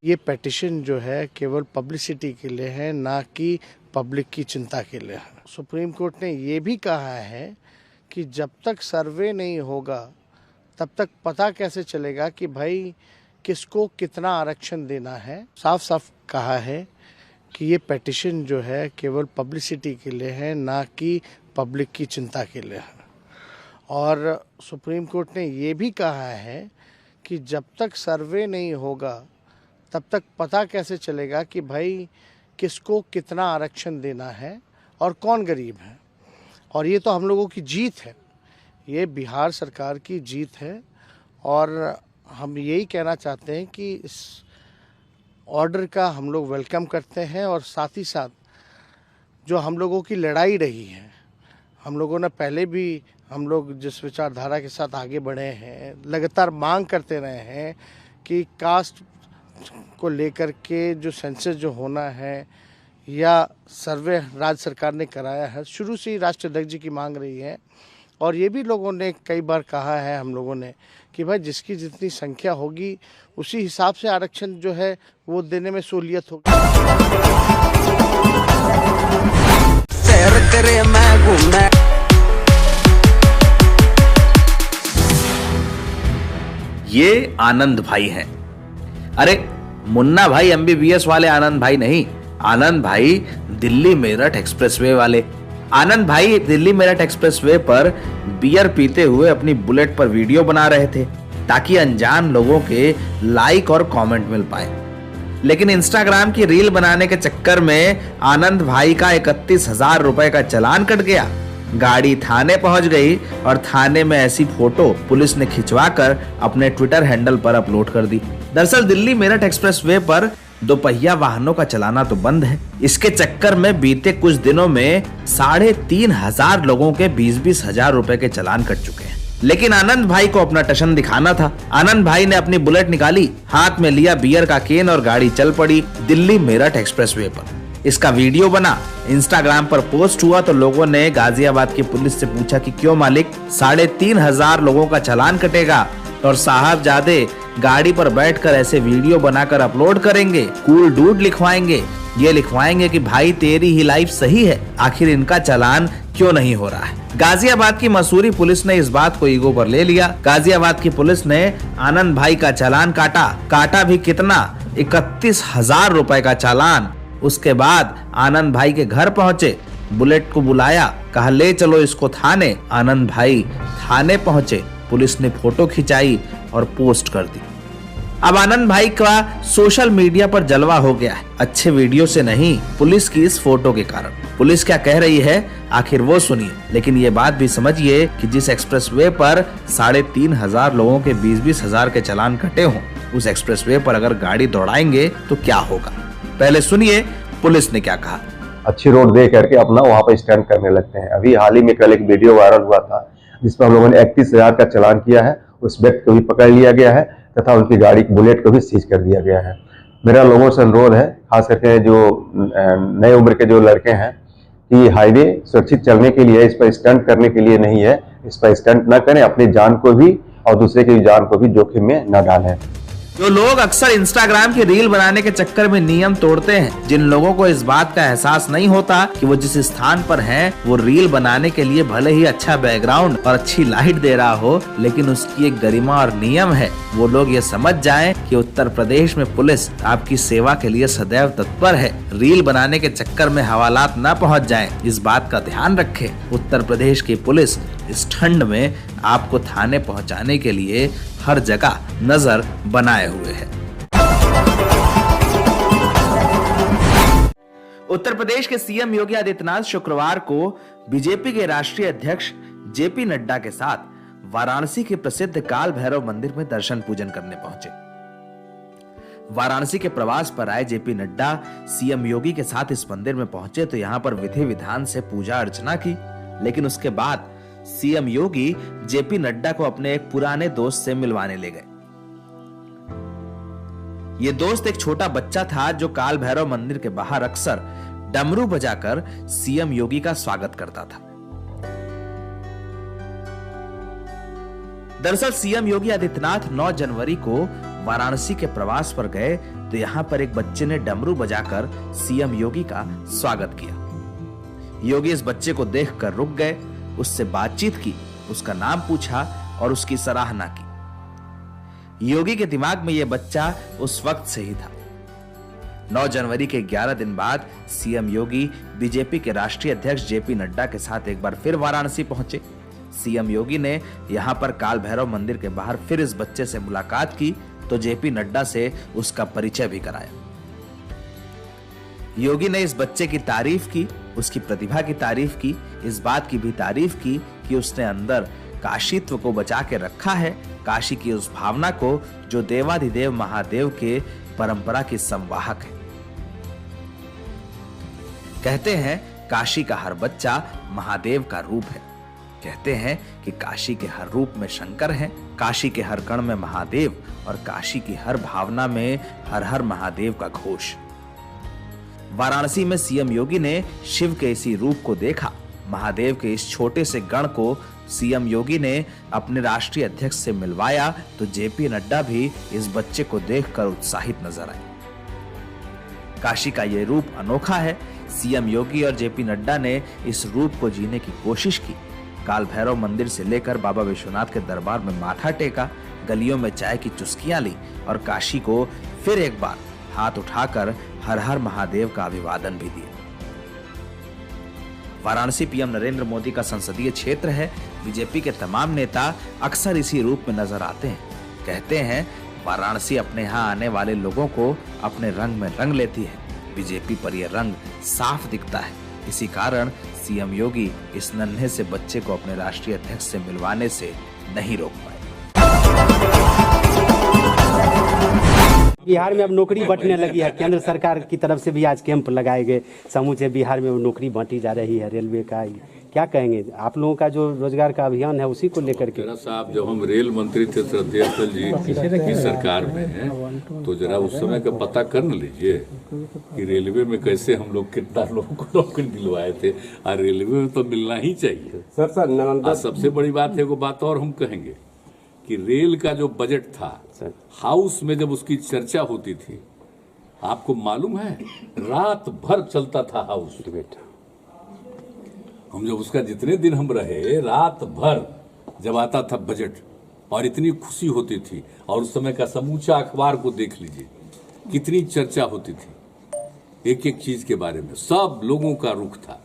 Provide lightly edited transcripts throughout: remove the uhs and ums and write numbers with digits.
ये पेटिशन जो है केवल पब्लिसिटी के लिए है, ना कि पब्लिक की चिंता के लिए है। सुप्रीम कोर्ट ने ये भी कहा है कि जब तक सर्वे नहीं होगा तब तक पता कैसे चलेगा कि भाई किसको कितना आरक्षण देना है। साफ साफ कहा है कि ये पेटिशन जो है केवल पब्लिसिटी के लिए है, ना कि पब्लिक की चिंता के लिए है। और सुप्रीम कोर्ट ने ये भी कहा है कि जब तक सर्वे नहीं होगा तब तक पता कैसे चलेगा कि भाई किसको कितना आरक्षण देना है और कौन गरीब है। और ये तो हम लोगों की जीत है, ये बिहार सरकार की जीत है। और हम यही कहना चाहते हैं कि इस ऑर्डर का हम लोग वेलकम करते हैं। और साथ ही साथ जो हम लोगों की लड़ाई रही है, हम लोगों ने पहले भी, हम लोग जिस विचारधारा के साथ आगे बढ़े हैं, लगातार मांग करते रहे हैं कि कास्ट को लेकर के जो सेंसस जो होना है या सर्वे राज्य सरकार ने कराया है, शुरू से ही राष्ट्रीय अध्यक्ष जी की मांग रही है। और ये भी लोगों ने कई बार कहा है हम लोगों ने कि भाई जिसकी जितनी संख्या होगी उसी हिसाब से आरक्षण जो है वो देने में सहूलियत होगी। ये आनंद भाई हैं। अरे मुन्ना भाई एमबीबीएस वाले आनंद भाई नहीं, आनंद भाई दिल्ली मेरठ एक्सप्रेसवे वाले। आनंद भाई दिल्ली मेरठ एक्सप्रेसवे पर बियर पीते हुए अपनी बुलेट पर वीडियो बना रहे थे ताकि अनजान लोगों के लाइक और कमेंट मिल पाए। लेकिन इंस्टाग्राम की रील बनाने के चक्कर में आनंद भाई का 31,000 रुपए का चालान कट गया। गाड़ी थाने पहुंच गई और थाने में ऐसी फोटो पुलिस ने खिंचवाकर अपने ट्विटर हैंडल पर अपलोड कर दी। दरअसल दिल्ली मेरठ एक्सप्रेसवे पर दोपहिया वाहनों का चलाना तो बंद है। इसके चक्कर में बीते कुछ दिनों में 3,500 लोगों के 20-20 हजार रुपए के चालान कट चुके हैं। लेकिन आनंद भाई को अपना टशन दिखाना था। आनंद भाई ने अपनी बुलेट निकाली, हाथ में लिया बियर का केन और गाड़ी चल पड़ी दिल्ली मेरठ एक्सप्रेसवे पर। इसका वीडियो बना, इंस्टाग्राम पर पोस्ट हुआ तो लोगों ने गाजियाबाद की पुलिस से पूछा कि क्यों मालिक 3,500 लोगों का चालान कटेगा और साहबजादे गाड़ी पर बैठकर ऐसे वीडियो बनाकर अपलोड करेंगे, कूल डूड लिखवाएंगे, ये लिखवाएंगे कि भाई तेरी ही लाइफ सही है, आखिर इनका चालान क्यों नहीं हो रहा है। गाजियाबाद की मसूरी पुलिस ने इस बात को ईगो पर ले लिया। गाजियाबाद की पुलिस ने आनंद भाई का चालान काटा भी कितना, 31,000 रुपए का चालान। उसके बाद आनंद भाई के घर पहुंचे, बुलेट को बुलाया, कहा ले चलो इसको थाने। आनंद भाई थाने पहुंचे, पुलिस ने फोटो खिंचाई और पोस्ट कर दी। अब आनंद भाई का सोशल मीडिया पर जलवा हो गया है, अच्छे वीडियो से नहीं, पुलिस की इस फोटो के कारण। पुलिस क्या कह रही है आखिर वो सुनिए, लेकिन ये बात भी समझिए कि जिस एक्सप्रेसवे पर 3,500 लोगों के 20-20 हजार के चालान कटे हों, उस एक्सप्रेसवे पर अगर गाड़ी दौड़ाएंगे तो क्या होगा। पहले सुनिए पुलिस ने क्या कहा। अच्छी रोड दे करके अपना वहां पर स्टैंड करने लगते हैं। अभी हाल ही में कल एक वीडियो वायरल हुआ था जिसमें हम लोगों ने 31,000 का चालान किया है। उस व्यक्ति को भी पकड़ लिया गया है तथा उनकी गाड़ी बुलेट को भी सीज कर दिया गया है। मेरा लोगों से अनुरोध है, खास करके जो नए उम्र के जो लड़के हैं, कि हाईवे सुरक्षित चलने के लिए, इस पर स्टंट करने के लिए नहीं है। इस पर स्टंट न करें, अपनी जान को भी और दूसरे की जान को भी जोखिम में न डालें। जो लोग अक्सर इंस्टाग्राम की रील बनाने के चक्कर में नियम तोड़ते हैं, जिन लोगों को इस बात का एहसास नहीं होता कि वो जिस स्थान पर हैं, वो रील बनाने के लिए भले ही अच्छा बैकग्राउंड और अच्छी लाइट दे रहा हो, लेकिन उसकी एक गरिमा और नियम है। वो लोग ये समझ जाएं कि उत्तर प्रदेश में पुलिस आपकी सेवा के लिए सदैव तत्पर है। रील बनाने के चक्कर में हवालात न पहुंच जाएं, इस बात का ध्यान रखें। उत्तर प्रदेश की पुलिस इस ठंड में आपको थाने पहुंचाने के लिए हर जगह नजर बनाए हुए है। उत्तर प्रदेश के सीएम योगी आदित्यनाथ शुक्रवार को बीजेपी के राष्ट्रीय अध्यक्ष जेपी नड्डा के साथ वाराणसी के प्रसिद्ध काल भैरव मंदिर में दर्शन पूजन करने पहुंचे। वाराणसी के प्रवास पर आए जेपी नड्डा सीएम योगी के साथ इस मंदिर में पहुंचे तो यहां पर विधि विधान से पूजा अर्चना की। लेकिन उसके बाद सीएम योगी जेपी नड्डा को अपने एक पुराने दोस्त से मिलवाने ले गए। ये दोस्त एक छोटा बच्चा था जो काल भैरव मंदिर के बाहर अक्सर डमरू बजाकर सीएम योगी का स्वागत करता था। दरअसल सीएम योगी आदित्यनाथ 9 जनवरी को वाराणसी के प्रवास पर गए तो यहाँ पर एक बच्चे ने डमरू बजाकर सीएम योगी का स्वागत किया। योगी इस बच्चे को देखकर रुक गए, उससे बातचीत की, उसका नाम पूछा और उसकी सराहना की। योगी के दिमाग में यह बच्चा उस वक्त से ही था। 9 जनवरी के 11 दिन बाद सीएम योगी बीजेपी के राष्ट्रीय अध्यक्ष जेपी नड्डा के साथ एक बार फिर वाराणसी पहुंचे। सीएम योगी ने यहां पर काल भैरव मंदिर के बाहर फिर इस बच्चे से मुलाकात की तो जेपी नड्डा से उसका परिचय भी कराया। योगी ने इस बच्चे की तारीफ की, उसकी प्रतिभा की तारीफ की, इस बात की भी तारीफ की कि उसने अंदर काशीत्व को बचा के रखा है, काशी की उस भावना को जो देवाधिदेव महादेव के परंपरा की संवाहक है। कहते हैं काशी का हर बच्चा महादेव का रूप है। कहते हैं कि काशी के हर रूप में शंकर है, काशी के हर कण में महादेव और काशी की हर भावना में हर हर महादेव का घोष। वाराणसी में सीएम योगी ने शिव के इसी रूप को देखा। महादेव के इस छोटे से गण को सीएम योगी ने अपने राष्ट्रीय अध्यक्ष से मिलवाया तो जेपी नड्डा भी इस बच्चे को देखकर उत्साहित नजर आए। काशी का यह रूप अनोखा है। सीएम योगी और जेपी नड्डा ने इस रूप को जीने की कोशिश की। काल भैरव मंदिर से लेकर बाबा विश्वनाथ के दरबार में माथा टेका, गलियों में चाय की चुस्कियां ली और काशी को फिर एक बार हाथ उठाकर हर हर महादेव का अभिवादन भी दिया। वाराणसी पीएम नरेंद्र मोदी का संसदीय क्षेत्र है। बीजेपी के तमाम नेता अक्सर इसी रूप में नजर आते हैं। कहते हैं वाराणसी अपने यहाँ आने वाले लोगों को अपने रंग में रंग लेती है। बीजेपी पर यह रंग साफ दिखता है। इसी कारण सीएम योगी इस नन्हे से बच्चे को अपने राष्ट्रीय अध्यक्ष से मिलवाने से नहीं रोक पाए। बिहार में अब नौकरी बंटने लगी है। केंद्र सरकार की तरफ से भी आज कैंप लगाए गए, समूचे बिहार में नौकरी बांटी जा रही है रेलवे का। क्या कहेंगे आप लोगों का जो रोजगार का अभियान है उसी को लेकर के? जरा साहब, जब हम रेल मंत्री थे श्रद्धेय अटल जी की सरकार में, तो जरा उस समय का पता कर न लीजिए कि रेलवे में कैसे हम लोग कितना लोगों को नौकरी दिलवाए थे। और रेलवे में तो मिलना ही चाहिए सर। सबसे बड़ी बात है, वो बात और हम कहेंगे कि रेल का जो बजट था, हाउस में जब उसकी चर्चा होती थी, आपको मालूम है रात भर चलता था हाउस डिबेट। हम जब उसका जितने दिन हम रहे, रात भर जब आता था बजट और इतनी खुशी होती थी। और उस समय का समूचा अखबार को देख लीजिए, कितनी चर्चा होती थी एक एक चीज के बारे में, सब लोगों का रुख था।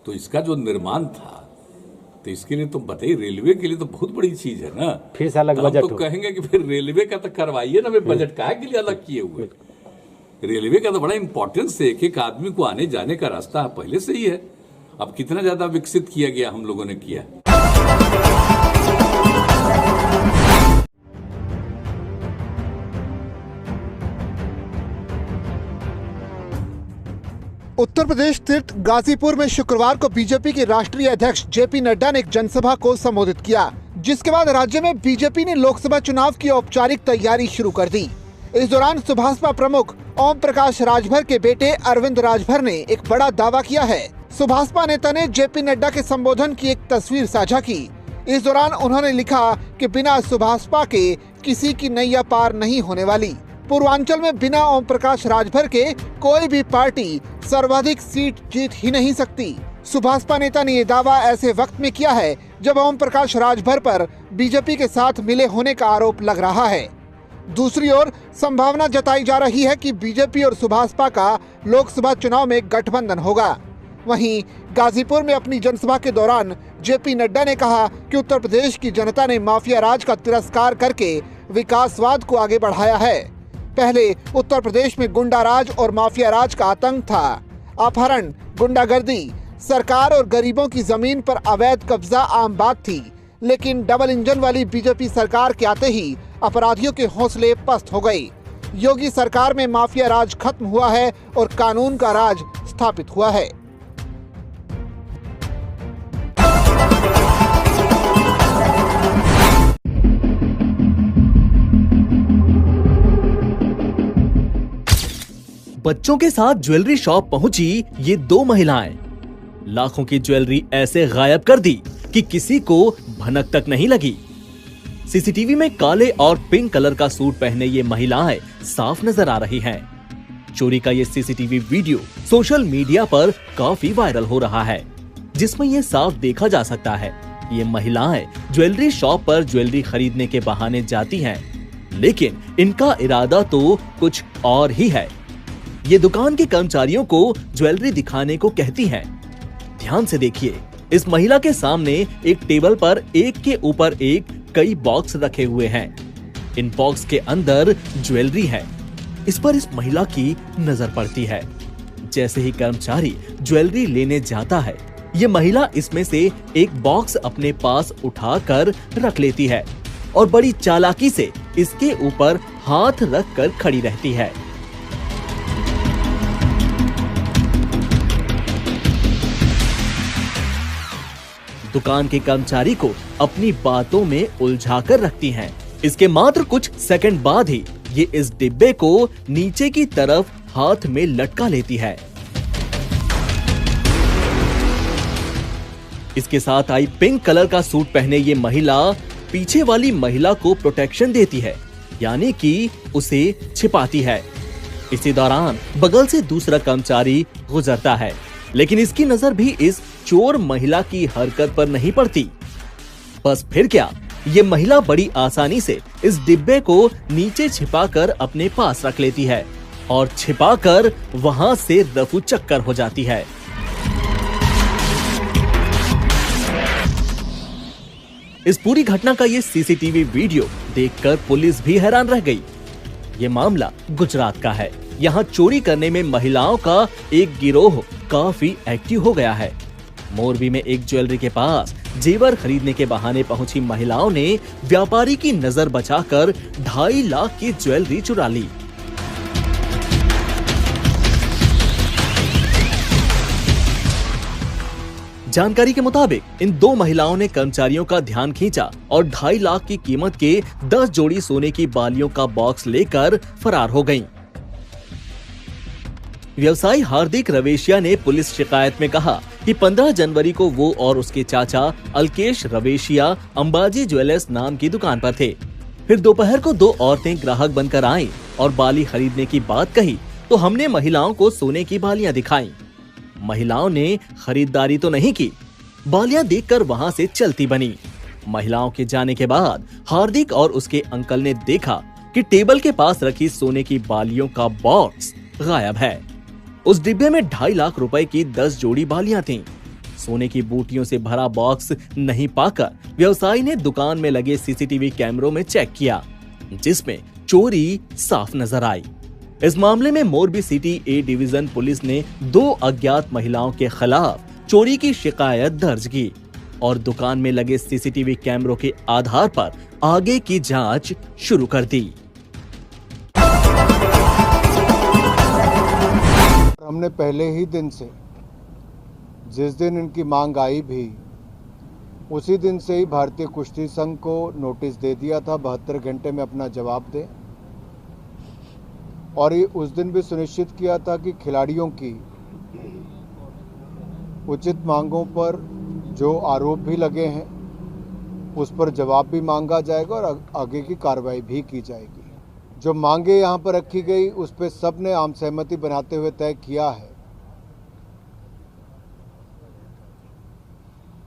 तो इसका जो निर्माण था, तो इसके लिए तो बताइए, रेलवे के लिए तो बहुत बड़ी चीज है ना। फिर से अलग बजट तो कहेंगे कि फिर रेलवे का तो करवाइए ना, बजट काहे के लिए अलग किए हुए। रेलवे का तो बड़ा इंपॉर्टेंस है, एक एक आदमी को आने जाने का रास्ता पहले से ही है। अब कितना ज्यादा विकसित किया गया, हम लोगों ने किया। उत्तर प्रदेश स्थित गाजीपुर में शुक्रवार को बीजेपी के राष्ट्रीय अध्यक्ष जेपी नड्डा ने एक जनसभा को संबोधित किया, जिसके बाद राज्य में बीजेपी ने लोकसभा चुनाव की औपचारिक तैयारी शुरू कर दी। इस दौरान सुभाषपा प्रमुख ओम प्रकाश राजभर के बेटे अरविंद राजभर ने एक बड़ा दावा किया है। सुभाषपा नेता ने जेपी नड्डा के संबोधन की एक तस्वीर साझा की। इस दौरान उन्होंने लिखा कि बिना सुभाषपा के किसी की नैया पार नहीं होने वाली। पूर्वांचल में बिना ओम प्रकाश राजभर के कोई भी पार्टी सर्वाधिक सीट जीत ही नहीं सकती। सुभाषपा नेता ने ये दावा ऐसे वक्त में किया है जब ओम प्रकाश राजभर पर बीजेपी के साथ मिले होने का आरोप लग रहा है। दूसरी ओर संभावना जताई जा रही है कि बीजेपी और सुभाषपा का लोकसभा चुनाव में गठबंधन होगा। वहीं गाजीपुर में अपनी जनसभा के दौरान जेपी नड्डा ने कहा कि उत्तर प्रदेश की जनता ने माफिया राज का तिरस्कार करके विकासवाद को आगे बढ़ाया है। पहले उत्तर प्रदेश में गुंडा राज और माफिया राज का आतंक था। अपहरण, गुंडागर्दी, सरकार और गरीबों की जमीन पर अवैध कब्जा आम बात थी। लेकिन डबल इंजन वाली बीजेपी सरकार के आते ही अपराधियों के हौसले पस्त हो गए। योगी सरकार में माफिया राज खत्म हुआ है और कानून का राज स्थापित हुआ है। बच्चों के साथ ज्वेलरी शॉप पहुंची ये दो महिलाएं। लाखों की ज्वेलरी ऐसे गायब कर दी कि किसी को भनक तक नहीं लगी। सीसीटीवी में काले और पिंक कलर का सूट पहने ये महिलाएं साफ नजर आ रही हैं। चोरी का ये सीसीटीवी वीडियो सोशल मीडिया पर काफी वायरल हो रहा है, जिसमें ये साफ देखा जा सकता है ये महिलाएं ज्वेलरी शॉप पर ज्वेलरी खरीदने के बहाने जाती हैं, लेकिन इनका इरादा तो कुछ और ही है। ये दुकान के कर्मचारियों को ज्वेलरी दिखाने को कहती हैं। ध्यान से देखिए, इस महिला के सामने एक टेबल पर एक के ऊपर एक कई बॉक्स रखे हुए हैं। इन बॉक्स के अंदर ज्वेलरी है। इस पर इस महिला की नजर पड़ती है। जैसे ही कर्मचारी ज्वेलरी लेने जाता है, ये महिला इसमें से एक बॉक्स अपने पास उठाकर रख लेती है और बड़ी चालाकी से इसके ऊपर हाथ रख कर खड़ी रहती है। दुकान के कर्मचारी को अपनी बातों में उलझाकर रखती हैं। इसके मात्र कुछ सेकंड बाद ही ये इस डिब्बे को नीचे की तरफ हाथ में लटका लेती है। इसके साथ आई पिंक कलर का सूट पहने ये महिला पीछे वाली महिला को प्रोटेक्शन देती है, यानी कि उसे छिपाती है। इसी दौरान बगल से दूसरा कर्मचारी गुजरता है, लेकिन इसकी नजर भी इस चोर महिला की हरकत पर नहीं पड़ती। बस फिर क्या, ये महिला बड़ी आसानी से इस डिब्बे को नीचे छिपाकर अपने पास रख लेती है और छिपाकर वहां से रफू चक्कर हो जाती है। इस पूरी घटना का ये सीसीटीवी वीडियो देखकर पुलिस भी हैरान रह गई। ये मामला गुजरात का है। यहाँ चोरी करने में महिलाओं का एक गिरोह काफी एक्टिव हो गया है। मोरबी में एक ज्वेलरी के पास जेवर खरीदने के बहाने पहुंची महिलाओं ने व्यापारी की नजर बचाकर 2.5 लाख की ज्वेलरी चुरा ली। जानकारी के मुताबिक इन दो महिलाओं ने कर्मचारियों का ध्यान खींचा और 2.5 लाख की कीमत के 10 जोड़ी सोने की बालियों का बॉक्स लेकर फरार हो गईं। व्यवसायी हार्दिक रवेशिया ने पुलिस शिकायत में कहा कि 15 जनवरी को वो और उसके चाचा अलकेश रवेशिया अंबाजी ज्वेलर्स नाम की दुकान पर थे। फिर दोपहर को 2 औरतें ग्राहक बनकर आईं और बाली खरीदने की बात कही तो हमने महिलाओं को सोने की बालियां दिखाईं। महिलाओं ने खरीदारी तो नहीं की, बालियां देखकर वहां से चलती बनी। महिलाओं के जाने के बाद हार्दिक और उसके अंकल ने देखा कि टेबल के पास रखी सोने की बालियों का बॉक्स गायब है। उस डिब्बे में 2.5 लाख रुपए की 10 जोड़ी बालियां थीं। सोने की बूटियों से भरा बॉक्स नहीं पाकर व्यवसायी ने दुकान में लगे सीसीटीवी कैमरों में चेक किया, जिसमें चोरी साफ नजर आई। इस मामले में Morbi city A division police ने 2 अज्ञात महिलाओं के खिलाफ चोरी की शिकायत दर्ज की और दुकान में लगे सीसीटीवी कैमरों के आधार पर आगे की जांच शुरू कर दी। हमने पहले ही दिन से, जिस दिन इनकी मांग आई भी, उसी दिन से ही भारतीय कुश्ती संघ को नोटिस दे दिया था 72 घंटे में अपना जवाब दें, और ये उस दिन भी सुनिश्चित किया था कि खिलाड़ियों की उचित मांगों पर जो आरोप भी लगे हैं उस पर जवाब भी मांगा जाएगा और आगे की कार्रवाई भी की जाएगी। जो मांगे यहाँ पर रखी गई उस पर सब ने आम सहमति बनाते हुए तय किया है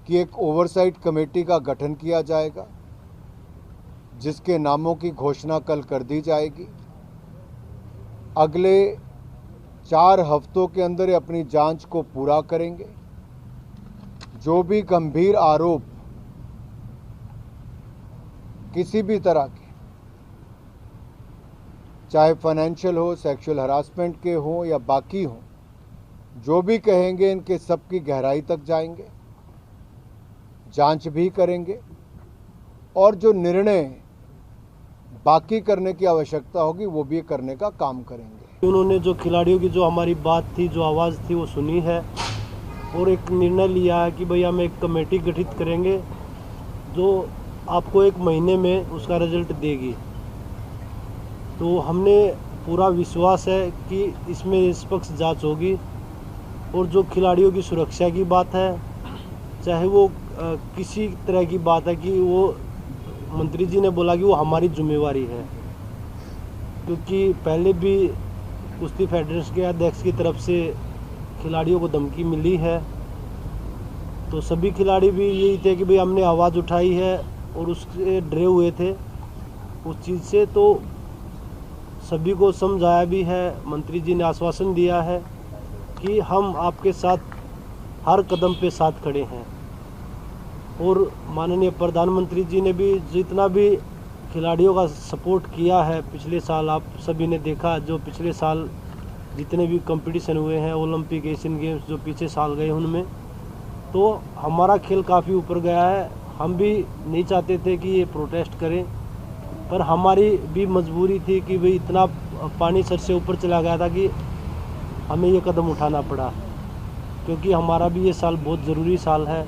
कि एक ओवरसाइट कमेटी का गठन किया जाएगा, जिसके नामों की घोषणा कल कर दी जाएगी। अगले 4 हफ्तों के अंदर अपनी जांच को पूरा करेंगे। जो भी गंभीर आरोप किसी भी तरह के, चाहे फाइनेंशियल हो, सेक्सुअल हरासमेंट के हो या बाकी हो, जो भी कहेंगे इनके सब की गहराई तक जाएंगे, जांच भी करेंगे और जो निर्णय बाकी करने की आवश्यकता होगी वो भी करने का काम करेंगे। उन्होंने जो खिलाड़ियों की जो हमारी बात थी, जो आवाज़ थी, वो सुनी है और एक निर्णय लिया है कि भाई हम एक कमेटी गठित करेंगे जो आपको 1 महीने में उसका रिजल्ट देगी। तो हमने पूरा विश्वास है कि इसमें निष्पक्ष जांच होगी और जो खिलाड़ियों की सुरक्षा की बात है, चाहे वो किसी तरह की बात है कि वो मंत्री जी ने बोला कि वो हमारी जिम्मेवारी है, क्योंकि पहले भी कुश्ती फेडरेशन के अध्यक्ष की तरफ से खिलाड़ियों को धमकी मिली है, तो सभी खिलाड़ी भी यही थे कि भाई हमने आवाज़ उठाई है और उससे डरे हुए थे उस चीज़ से। तो सभी को समझाया भी है, मंत्री जी ने आश्वासन दिया है कि हम आपके साथ हर कदम पे साथ खड़े हैं। और माननीय प्रधानमंत्री जी ने भी जितना भी खिलाड़ियों का सपोर्ट किया है पिछले साल, आप सभी ने देखा, जो पिछले साल जितने भी कंपटीशन हुए हैं, ओलंपिक, एशियन गेम्स जो पीछे साल गए उनमें, तो हमारा खेल काफ़ी ऊपर गया है। हम भी नहीं चाहते थे कि ये प्रोटेस्ट करें, पर हमारी भी मजबूरी थी कि भाई इतना पानी सर से ऊपर चला गया था कि हमें ये कदम उठाना पड़ा, क्योंकि हमारा भी ये साल बहुत ज़रूरी साल है।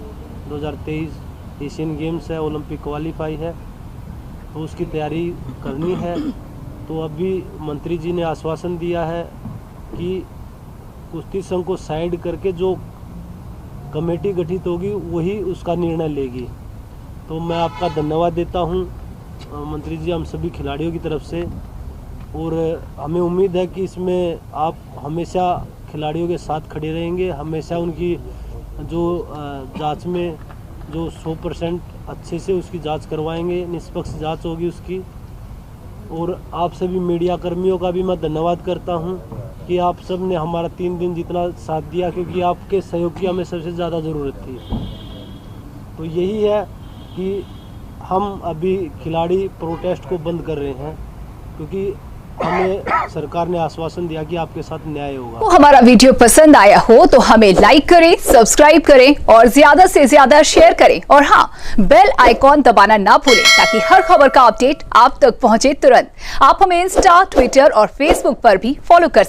2023 एशियन गेम्स है, ओलंपिक क्वालिफाई है, तो उसकी तैयारी करनी है। तो अभी मंत्री जी ने आश्वासन दिया है कि कुश्ती संघ को साइड करके जो कमेटी गठित होगी वही उसका निर्णय लेगी। तो मैं आपका धन्यवाद देता हूं मंत्री जी, हम सभी खिलाड़ियों की तरफ से, और हमें उम्मीद है कि इसमें आप हमेशा खिलाड़ियों के साथ खड़े रहेंगे, हमेशा उनकी जो जांच में जो 100% अच्छे से उसकी जांच करवाएंगे, निष्पक्ष जांच होगी उसकी। और आप सभी मीडिया कर्मियों का भी मैं धन्यवाद करता हूं कि आप सब ने हमारा 3 दिन जितना साथ दिया, क्योंकि आपके सहयोग की हमें सबसे ज़्यादा ज़रूरत थी। तो यही है कि हम अभी खिलाड़ी प्रोटेस्ट को बंद कर रहे हैं, क्योंकि हमें सरकार ने आश्वासन दिया कि आपके साथ न्याय होगा। तो हमारा वीडियो पसंद आया हो तो हमें लाइक करें, सब्सक्राइब करें और ज्यादा से ज्यादा शेयर करें। और हाँ, बेल आइकॉन दबाना ना भूलें ताकि हर खबर का अपडेट आप तक पहुंचे तुरंत। आप हमें इंस्टा, ट्विटर और फेसबुक पर भी फॉलो कर सकते हैं।